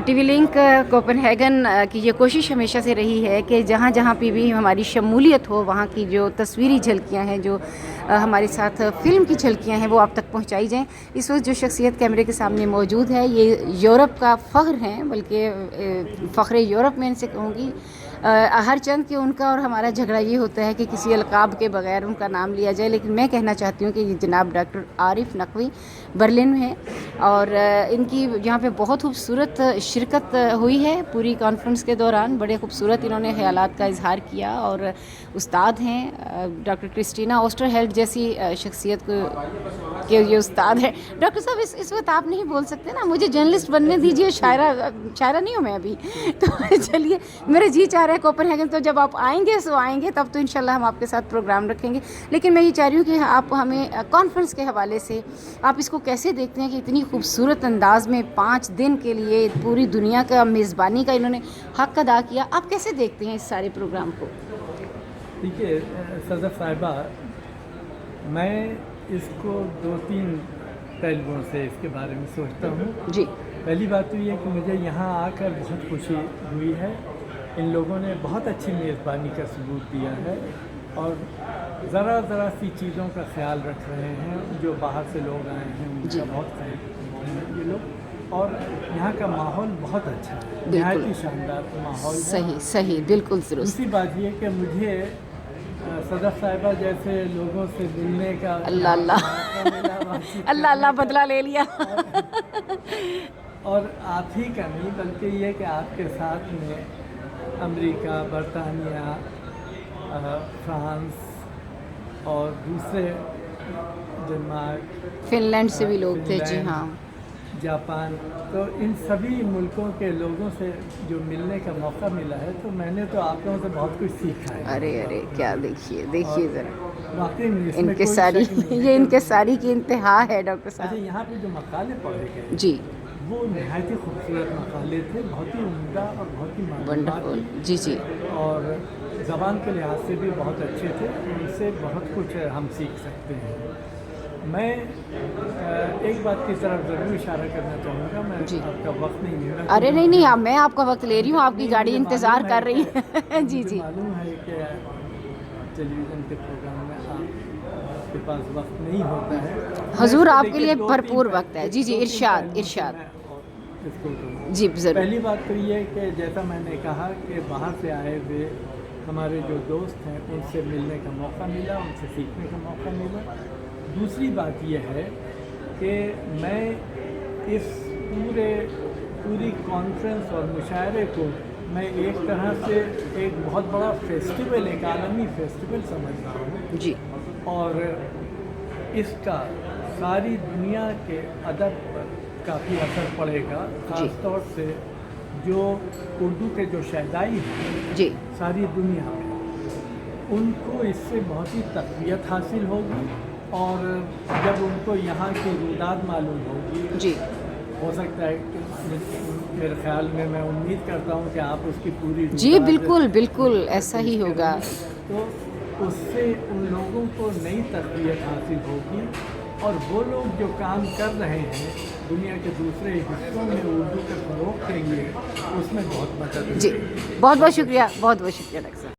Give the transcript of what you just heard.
T we link کوپنہیگن کی یہ کوشش ہمیشہ سے رہی ہے کہ جہاں جہاں پہ بھی ہماری شمولیت ہو وہاں کی جو تصویری جھلکیاں ہیں، جو ہمارے ساتھ فلم کی جھلکیاں ہیں، وہ آپ تک پہنچائی جائیں۔ اس وقت جو شخصیت کیمرے کے سامنے موجود ہے، یہ یورپ کا فخر ہیں، بلکہ فخر یورپ میں ان سے کہوں گی۔ ہر چند کہ ان کا اور ہمارا جھگڑا یہ ہوتا ہے کہ کسی القاب کے بغیر ان کا نام لیا جائے، لیکن میں کہنا چاہتی ہوں کہ یہ جناب ڈاکٹر عارف نقوی برلن میں ہیں، اور ان کی یہاں پہ بہت خوبصورت شرکت ہوئی ہے پوری کانفرنس کے دوران۔ بڑے خوبصورت انہوں نے خیالات کا اظہار کیا، اور استاد ہیں ڈاکٹر کرسٹینا اوسٹر ہیلڈ جیسی شخصیت کے یہ استاد ہے۔ ڈاکٹر صاحب اس وقت آپ نہیں بول سکتے نا، مجھے جرنلسٹ بننے دیجیے، شاعرہ نہیں ہوں میں ابھی تو چلیے، میرے جی چاہ رہا ہے کوپنہیگن، تو جب آپ آئیں گے تب تو انشاءاللہ ہم آپ کے ساتھ پروگرام رکھیں گے۔ لیکن میں یہ چاہ رہی ہوں کہ آپ ہمیں کانفرنس کے حوالے سے آپ اس کو کیسے دیکھتے ہیں کہ اتنی خوبصورت انداز میں 5 دن کے لیے پوری دنیا کا میزبانی کا انہوں نے حق ادا کیا، آپ کیسے دیکھتے ہیں اس سارے پروگرام کو؟ دیکھیے صدر صاحبہ، میں اس کو 2-3 پہلوؤں سے اس کے بارے میں سوچتا ہوں۔ جی، پہلی بات تو یہ کہ مجھے یہاں آ کر بہت خوشی ہوئی ہے۔ ان لوگوں نے بہت اچھی میزبانی کا ثبوت دیا ہے، اور ذرا سی چیزوں کا خیال رکھ رہے ہیں۔ جو باہر سے لوگ آئے ہیں ان جی، کا بہت خیال رکھ رہے ہیں یہ لوگ، اور یہاں کا ماحول بہت اچھا ہے، بالکل نہایت ہی شاندار ماحول ہے۔ صحیح بالکل درست۔ دوسری بات یہ کہ مجھے صدر صاحبہ جیسے لوگوں سے ملنے کا اللہ بدلہ لے لیا اور آپ ہی کا نہیں بلکہ یہ کہ آپ کے ساتھ میں امریکہ، برطانیہ، فرانس اور دوسرے ڈنمارک، فن لینڈ سے بھی لوگ تھے، جی ہاں، جاپان، تو ان سبھی ملکوں کے لوگوں سے جو ملنے کا موقع ملا ہے، تو میں نے تو آپ لوگوں سے بہت کچھ سیکھا ہے۔ ارے کیا، دیکھیے ذرا واقعی میں اس میں کوئی انکساری، شک نہیں ہے۔ یہ انکساری کی انتہا ہے ڈاکٹر اچھا، صاحب۔ یہاں پہ جو مقالے پڑھے گئے جی، وہ نہایت ہی خوبصورت مقالے تھے، بہت ہی عمدہ اور بہت ہی معلوماتی، ونڈرفل، جی اور زبان کے لحاظ سے بھی بہت اچھے تھے۔ ان سے بہت کچھ ہم سیکھ سکتے ہیں۔ میں ایک بات کی طرف ضرور اشارہ کرنا چاہوں گا، میں جی، آپ کا وقت نہیں لے رہا۔ ارے نہیں، میں آپ کا وقت لے رہی ہوں، آپ کی گاڑی مجھے انتظار معلوم ہے کر رہی کہ ہے جی مجھے جی، معلوم ہے کہ ٹیلی ویژن کے پروگرام میں آپ کے پاس وقت نہیں ہوتا ہے۔ حضور آپ کے لیے بھرپور وقت ہے۔ جی ارشاد۔ جی ضرور۔ پہلی بات تو یہ کہ جیسا میں نے کہا کہ باہر سے آئے ہوئے ہمارے جو دوست ہیں ان سے ملنے کا موقع ملا، ان سے سیکھنے کا موقع ملا۔ دوسری بات یہ ہے کہ میں اس پوری کانفرنس اور مشاعرے کو میں ایک طرح سے ایک بہت بڑا فیسٹیول، ایک عالمی فیسٹیول سمجھ رہا ہوں، جی، اور اس کا ساری دنیا کے ادب پر کافی اثر پڑے گا، خاص طور سے جو اردو کے جو شہدائی ہیں جی، ساری دنیا میں، ان کو اس سے بہت ہی تقویت حاصل ہوگی، اور جب ان کو یہاں کی روداد معلوم ہوگی، جی، ہو سکتا ہے کہ میرے خیال میں امید کرتا ہوں کہ آپ اس کی پوری جی بالکل ایسا ہی ہوگا۔ تو اس سے ان لوگوں کو نئی تربیت حاصل ہوگی، اور وہ لوگ جو کام کر رہے ہیں دنیا کے دوسرے حصوں میں اردو کے فروغ کے لیے، اس میں بہت مدد ملے گی۔ جی، بہت شکریہ ڈاکٹر صاحب۔